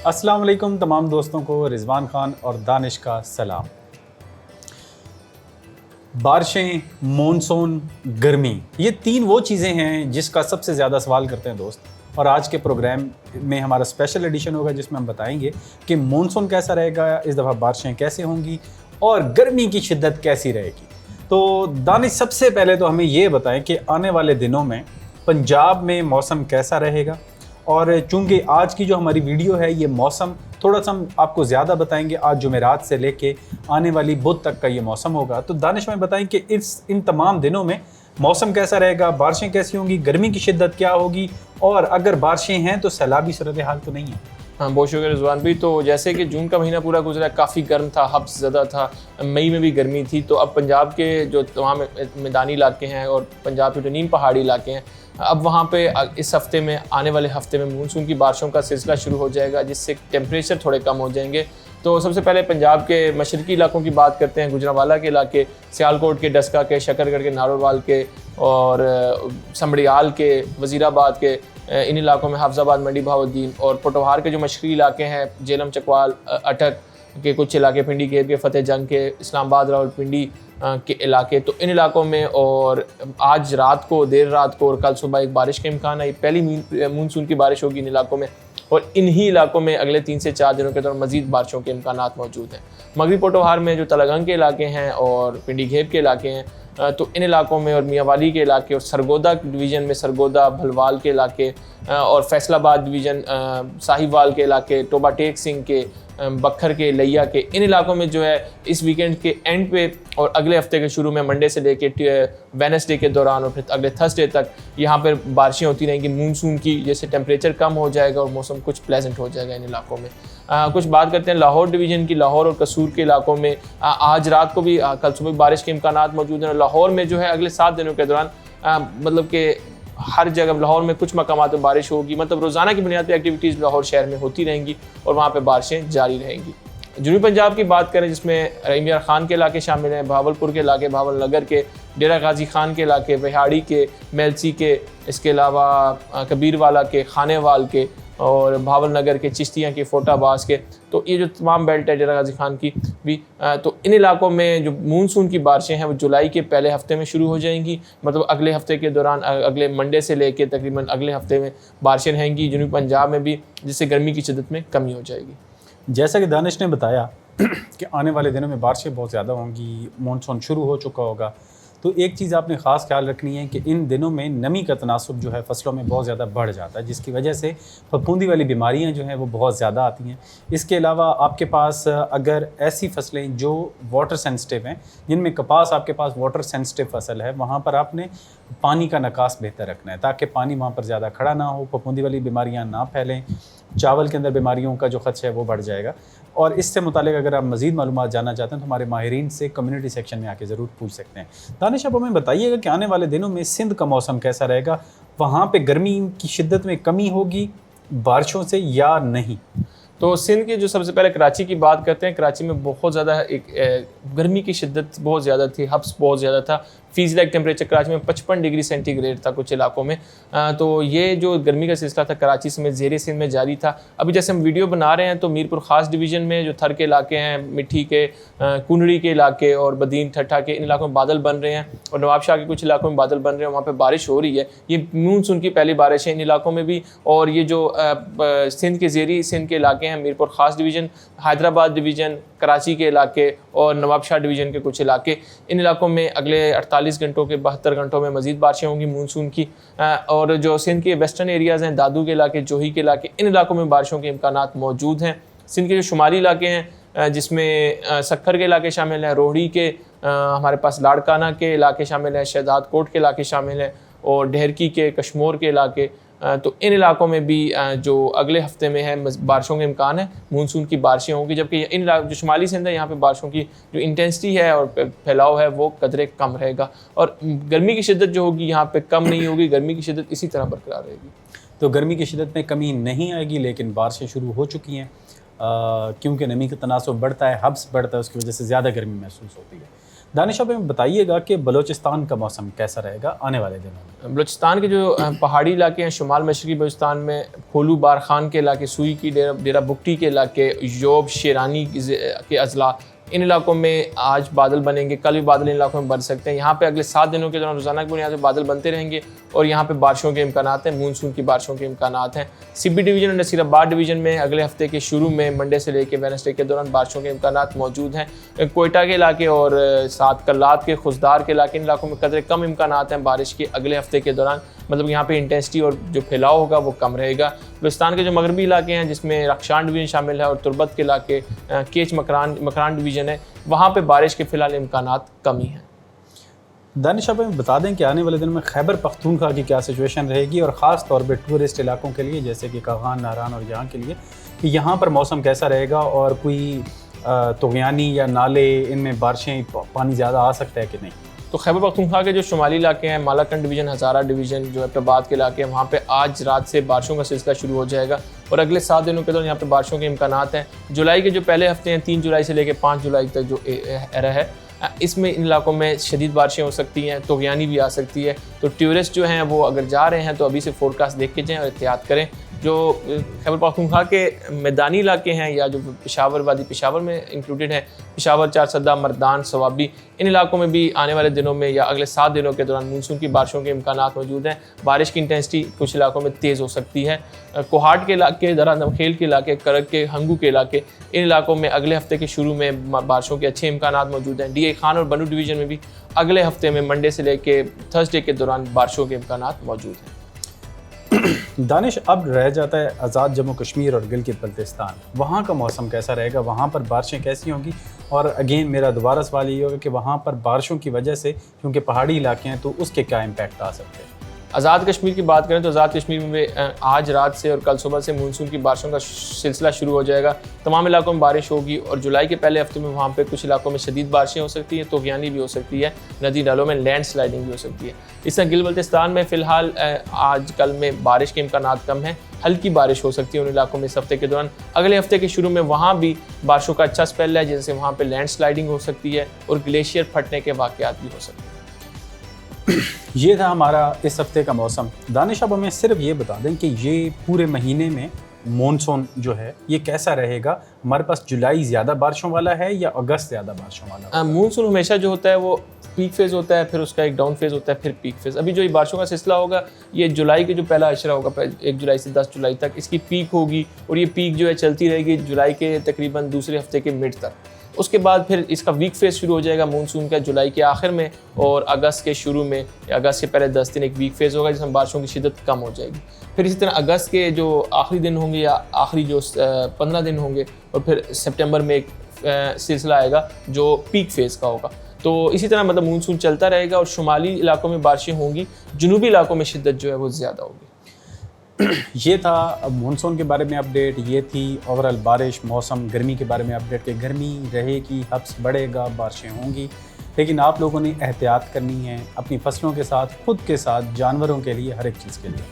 अस्सलाम वालेकुम तमाम दोस्तों को रिजवान खान और दानिश का सलाम। बारिशें, मॉनसून, गर्मी, ये तीन वो चीज़ें हैं जिसका सबसे ज़्यादा सवाल करते हैं दोस्त। और आज के प्रोग्राम में हमारा स्पेशल एडिशन होगा जिसमें हम बताएंगे कि मॉनसून कैसा रहेगा, इस दफ़ा बारिशें कैसे होंगी और गर्मी की शिद्दत कैसी रहेगी। तो दानिश, सबसे पहले तो हमें ये बताएं कि आने वाले दिनों में पंजाब में मौसम कैसा रहेगा। और चूंकि आज की जो हमारी वीडियो है ये मौसम थोड़ा सा हम आपको ज़्यादा बताएंगे, आज जुमेरात से लेके आने वाली बुध तक का ये मौसम होगा। तो दानिश में बताएं कि इन तमाम दिनों में मौसम कैसा रहेगा, बारिशें कैसी होंगी, गर्मी की शिद्दत क्या होगी और अगर बारिशें हैं तो सैलाबी सूरत हाल तो नहीं है। हाँ, बहुत शुक्रिया रिजवान भाई। तो जैसे कि जून का महीना पूरा गुजरा, काफ़ी गर्म था, हब्स ज़्यादा था, मई में भी गर्मी थी। तो अब पंजाब के जो तमाम मैदानी इलाके हैं और पंजाब के जो नीम पहाड़ी इलाके हैं, अब वहाँ पे इस हफ्ते में, आने वाले हफ्ते में मानसून की बारिशों का सिलसिला शुरू हो जाएगा, जिससे टेम्परेचर थोड़े कम हो जाएंगे। तो सबसे पहले पंजाब के मशरकी इलाकों की बात करते हैं। गुजरांवाला के इलाके, सियालकोट के, डस्का के, शकरगढ़ के, नारोवाल के और समड़ियाल के, वज़ीराबाद के, इन इलाकों में हाफजाबाद, मंडी बहाउद्दीन और पोटोहार के जो मशरकी इलाके हैं, जेलम, चकवाल, अटक के कुछ इलाके, पिंडी घेर के, फतेह जंग के, इस्लामाबाद, रावलपिंडी के इलाके, तो इन इलाकों में और आज रात को, देर रात को और कल सुबह एक बारिश का इम्कान है। पहली मानसून की बारिश होगी इन इलाकों में और इन्हीं इलाकों में अगले 3 से 4 दिनों के दौरान मजीद बारिशों के इम्कानात मौजूद हैं। मगरबी पोटोहार में जो तलगंग के इलाके हैं और पिंडी घेर के इलाके हैं, तो इन इलाकों में और मियांवाली के इलाके और सरगोदा डिवीज़न में सरगोदा, भलवाल के इलाके और फैसलाबाद डिवीज़न, साहिवाल के इलाके, टोबा टेक सिंह के, बखर के, लैया के, इन इलाकों में जो है इस वीकेंड के एंड पे और अगले हफ्ते के शुरू में, मंडे से लेके वेडनेसडे के दौरान और फिर अगले थर्सडे तक यहाँ पर बारिशें होती रहेंगी मानसून की, जैसे टेम्परेचर कम हो जाएगा और मौसम कुछ प्लेजेंट हो जाएगा इन इलाकों में। कुछ बात करते हैं लाहौर डिवीज़न की। लाहौर और कसूर के इलाकों में आज रात को भी, कल सुबह बारिश के इम्कानात मौजूद हैं। लाहौर में जो है अगले 7 दिनों के दौरान मतलब कि हर जगह लाहौर में कुछ मकामात में बारिश होगी, मतलब रोज़ाना की बुनियाद पर एक्टिविटीज़ लाहौर शहर में होती रहेंगी और वहाँ पर बारिशें जारी रहेंगी। जनूबी पंजाब की बात करें, जिसमें रहीम यार खान के इलाके शामिल हैं, भावलपुर के इलाके, भावल नगर के, डेरा गाजी खान के इलाके, विहाड़ी के, मेलसी के, इसके अलावा कबीरवाला के, खानेवाल के और भावल नगर के, चिश्तियाँ के, फोटाबाज के, तो ये जो तमाम बेल्ट है डेरा गाजी खान की भी, तो इन इलाकों में जो मानसून की बारिशें हैं वो जुलाई के पहले हफ्ते में शुरू हो जाएंगी, मतलब अगले हफ्ते के दौरान, अगले मंडे से लेकर तकरीबन अगले हफ्ते में बारिशें रहेंगी जनूबी पंजाब में भी, जिससे गर्मी की शिद्दत में कमी हो जाएगी। जैसा कि दानिश ने बताया कि आने वाले दिनों में बारिशें बहुत ज़्यादा होंगी, मॉनसून शुरू हो चुका होगा, तो एक चीज़ आपने ख़ास ख्याल रखनी है कि इन दिनों में नमी का तनासुब जो है फसलों में बहुत ज़्यादा बढ़ जाता है, जिसकी वजह से फफूंदी वाली बीमारियां जो हैं वो बहुत ज़्यादा आती हैं। इसके अलावा आपके पास अगर ऐसी फसलें जो वाटर सेंसिटिव हैं, जिनमें कपास आपके पास वाटर सेंसिटिव फसल है, वहाँ पर आपने पानी का निकास बेहतर रखना है ताकि पानी वहाँ पर ज़्यादा खड़ा ना हो, फफूंदी वाली बीमारियाँ ना फैलें, चावल के अंदर बीमारियों का जो खदशा है वो बढ़ जाएगा। और इससे मुतालिक अगर आप मज़ीद मालूमात जानना चाहते हैं तो हमारे माहिरीन से कम्युनिटी सेक्शन में आके ज़रूर पूछ सकते हैं। दानिश, अब हमें बताइएगा कि आने वाले दिनों में सिंध का मौसम कैसा रहेगा, वहाँ पे गर्मी की शिद्दत में कमी होगी बारिशों से या नहीं? तो सिंध के जो सबसे पहले कराची की बात करते हैं, कराची में बहुत ज़्यादा गर्मी की शिद्दत बहुत ज़्यादा थी, हब्स बहुत ज़्यादा था। फीसलाइक टेम्परेचर कराची में 55 डिग्री सेंटीग्रेड था कुछ इलाकों में। तो ये जो गर्मी का सिलसिला था कराची समेत ज़ेर सिंध में जारी था। अभी जैसे हम वीडियो बना रहे हैं तो मीरपुर ख़ास डिवीज़न में जो थर के इलाके हैं, मिट्टी के, कुंडड़ी के इलाके और बदीन ठट्ठा के, इन इलाकों में बादल बन रहे हैं और नवाबशाह के कुछ इलाकों में बादल बन रहे हैं, वहाँ पर बारिश हो रही है। ये मानसून की पहली बारिश है इन इलाकों में भी। और ये जो सिंध के ज़ेरी सिंध के इलाके हैं, मीरपुर ख़ास डिवीज़न, हैदराबाद डिवीज़न, कराची के इलाके और नवाबशाह डिवीज़न के कुछ इलाके, इन इलाकों में अगले 48 घंटों के 72 घंटों में मज़ीद बारिशें होंगी मानसून की। और जो सिंध के वेस्टर्न एरियाज़ हैं, दादू के इलाके, जोही के इलाके, इन इलाकों में बारिशों के इम्कानात मौजूद हैं। सिंध के जो शुमाली इलाके हैं, जिसमें सखर के इलाके शामिल हैं, रोहड़ी के, हमारे पास लाड़काना के इलाके शामिल हैं, शहजाद कोट के इलाके शामिल हैं और ढेरकी के, कश्मोर के इलाके, तो इन इलाकों में भी जो अगले हफ्ते में है बारिशों के इम्कान है, मानसून की बारिशें होंगी। जबकि इन जो शुमाली सिंध है, यहाँ पे बारिशों की जो इंटेंसिटी है और फैलाव है वो कदरे कम रहेगा और गर्मी की शिद्दत जो होगी यहाँ पे कम नहीं होगी, गर्मी की शिद्दत इसी तरह बरकरार रहेगी। तो गर्मी की शिद्दत में कमी नहीं आएगी, लेकिन बारिशें शुरू हो चुकी हैं क्योंकि नमी का तनासुब बढ़ता है, हब्स बढ़ता है, उसकी वजह से ज़्यादा गर्मी महसूस होती है। दानिश आप हमें बताइएगा कि बलूचिस्तान का मौसम कैसा रहेगा आने वाले दिनों में। बलूचिस्तान के जो पहाड़ी इलाके हैं, शुमाल मशरक़ी बलूचिस्तान में खोलू बारखान के इलाके, सुई की डेरा बुगटी के इलाके, योब शेरानी के अजला, इन इलाकों में आज बादल बनेंगे, कल भी बादल इन इलाकों में बन सकते हैं। यहाँ पे अगले 7 दिनों के दौरान रोज़ाना की बुनियाद पर बादल बनते रहेंगे और यहाँ पे बारिशों के इम्कानात हैं, मानसून की बारिशों के इम्कानात हैं। CB डिवीज़न और नसीराबाद डिवीज़न में अगले हफ्ते के शुरू में मंडे से लेकर वेडनेसडे के दौरान बारिशों के इम्कानात मौजूद हैं। कोयटा के इलाके और साथ कल्लात के, खुशदार के इलाके, इन इलाकों में कदरे कम इम्कानात हैं बारिश के अगले हफ्ते के दौरान, मतलब यहाँ पे इंटेंसिटी और जो फैलाव होगा वो कम रहेगा। बलूचिस्तान के जो मगरबी इलाके हैं जिसमें रख्शान डिवीज़न शामिल है और तुर्बत के इलाके, केच मकरान डिवीज़न है, वहाँ पे बारिश के फ़िलहाल इम्कानात कमी हैं। दानिश आप हमें बता दें कि आने वाले दिनों में खैबर पख्तूनख्वा की क्या सिचुएशन रहेगी और ख़ास तौर पे टूरिस्ट इलाकों के लिए जैसे कि कागान, नारान और यहाँ के लिए कि यहाँ पर मौसम कैसा रहेगा और कोई तुग़यानी या नाले इनमें बारिशें, पानी ज़्यादा आ सकता है कि नहीं। तो खैबर पख्तूनख्वा के जो शुमाली इलाके हैं, मालाकंड डिवीज़न, हज़ारा डिवीज़न, जो एबटाबाद के इलाके हैं, वहाँ पे आज रात से बारिशों का सिलसिला शुरू हो जाएगा और अगले 7 दिनों के दौरान यहाँ पे बारिशों के इम्कानात हैं। जुलाई के जो पहले हफ्ते हैं, 3 जुलाई से लेकर 5 जुलाई तक जो एरा है, इसमें इन इलाकों में शदीद बारिशें हो सकती हैं, तुग़यानी भी आ सकती है। तो टूरिस्ट जो हैं वो अगर जा रहे हैं तो अभी से फोरकास्ट देख के जाएँ और एहतियात करें। जो खैबर पख्तूनख्वा के मैदानी इलाके हैं या जो पेशावर वादी पेशावर में इंक्लूडेड है, पेशावर, चारसदा, मर्दान, सवाबी, इन इलाकों में भी आने वाले दिनों में या अगले 7 दिनों के दौरान मानसून की बारिशों के इम्कानात मौजूद हैं। बारिश की इंटेंसिटी कुछ इलाकों में तेज़ हो सकती है। कोहाट के इलाके, दरा नमखेल के इलाके, करक के, हंगू के इलाके, इन इलाकों में अगले हफ्ते के शुरू में बारिशों के अच्छे इम्कानात मौजूद हैं। DA खान और बनू डिवीज़न में भी अगले हफ्ते में मंडे से लेकर थर्सडे के दौरान बारिशों के इम्कानात मौजूद हैं। दानिश अब रह जाता है आज़ाद जम्मू कश्मीर और गिलगित बल्तिस्तान, वहाँ का मौसम कैसा रहेगा, वहाँ पर बारिशें कैसी होंगी। और अगेन मेरा दोबारा सवाल ये होगा कि वहाँ पर बारिशों की वजह से, क्योंकि पहाड़ी इलाके हैं, तो उसके क्या इम्पैक्ट आ सकते हैं। आज़ाद कश्मीर की बात करें तो आज़ाद कश्मीर में आज रात से और कल सुबह से मानसून की बारिशों का सिलसिला शुरू हो जाएगा। तमाम इलाकों में बारिश होगी और जुलाई के पहले हफ्ते में वहाँ पे कुछ इलाकों में शदीद बारिशें हो सकती हैं, तुग़यानी भी हो सकती है, नदी नालों में लैंड स्लाइडिंग भी हो सकती है। इस तरह गिल बल्तिस्तान में फ़िलहाल आज कल में बारिश के इम्कानात कम हैं, हल्की बारिश हो सकती है उन इलाकों में इस हफ्ते के दौरान। अगले हफ्ते के शुरू में वहाँ भी बारिशों का अच्छा स्पेल है, जैसे वहाँ पर लैंड स्लाइडिंग हो सकती है और ग्लेशियर फटने के वाक़यात भी हो सकते हैं। ये था हमारा इस हफ्ते का मौसम। दानिश अब हमें सिर्फ ये बता दें कि ये पूरे महीने में मॉनसून जो है ये कैसा रहेगा। हमारे पास जुलाई ज़्यादा बारिशों वाला है या अगस्त ज़्यादा बारिशों वाला? मानसून हमेशा जो होता है वो पीक फेज़ होता है, फिर उसका एक डाउन फेज़ होता है, फिर पीक फेज़। अभी जो ये बारिशों का सिलसिला होगा, ये जुलाई के जो पहला अशरा होगा 1 जुलाई से 10 जुलाई तक, इसकी पीक होगी और ये पीक जो है चलती रहेगी जुलाई के तकरीबन दूसरे हफ्ते के मिड तक। उसके बाद फिर इसका वीक फेज़ शुरू हो जाएगा मानसून का जुलाई के आखिर में और अगस्त के शुरू में या अगस्त के पहले 10 दिन एक वीक फेज़ होगा जिसमें बारिशों की शिद्दत कम हो जाएगी। फिर इसी तरह अगस्त के जो आखिरी दिन होंगे या आखिरी जो 15 दिन होंगे और फिर सितंबर में एक सिलसिला आएगा जो पीक फेज़ का होगा। तो इसी तरह मतलब मानसून चलता रहेगा और शुमाली इलाकों में बारिशें होंगी, जुनूबी इलाकों में शिद्दत जो है वो ज़्यादा होगी। ये था मानसून के बारे में अपडेट, ये थी ओवरऑल बारिश, मौसम, गर्मी के बारे में अपडेट कि गर्मी रहेगी, हब्स बढ़ेगा, बारिशें होंगी, लेकिन आप लोगों ने एहतियात करनी है अपनी फसलों के साथ, खुद के साथ, जानवरों के लिए, हर एक चीज़ के लिए।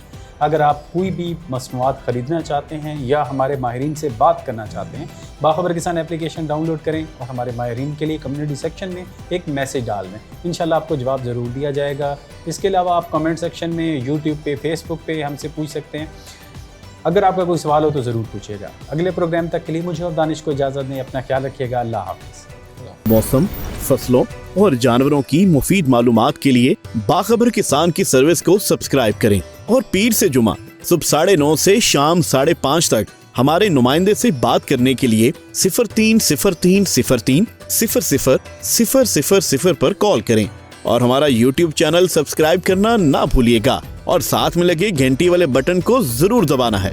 अगर आप कोई भी मसनूआत ख़रीदना चाहते हैं या हमारे माहिरीन से बात करना चाहते हैं, बाखबर किसान एप्लीकेशन डाउनलोड करें और हमारे माहिरीन के लिए कम्युनिटी सेक्शन में एक मैसेज डाल दें, इंशाल्लाह आपको जवाब ज़रूर दिया जाएगा। इसके अलावा आप कमेंट सेक्शन में यूट्यूब पे, फेसबुक पे हमसे पूछ सकते हैं। अगर आपका कोई सवाल हो तो ज़रूर पूछिएगा। अगले प्रोग्राम तक के लिए मुझे और दानिश को इजाज़त दें। अपना ख्याल रखिएगा। अल्लाह हाफ़िज़। मौसम, फसलों और जानवरों की मुफीद मालूमात के लिए बाखबर किसान की सर्विस को सब्सक्राइब करें और पीर से जुमा सुबह 9:30 से शाम 5:30 तक हमारे नुमाइंदे से बात करने के लिए 0303030000 पर कॉल करें और हमारा YouTube चैनल सब्सक्राइब करना ना भूलिएगा और साथ में लगे घंटी वाले बटन को जरूर दबाना है।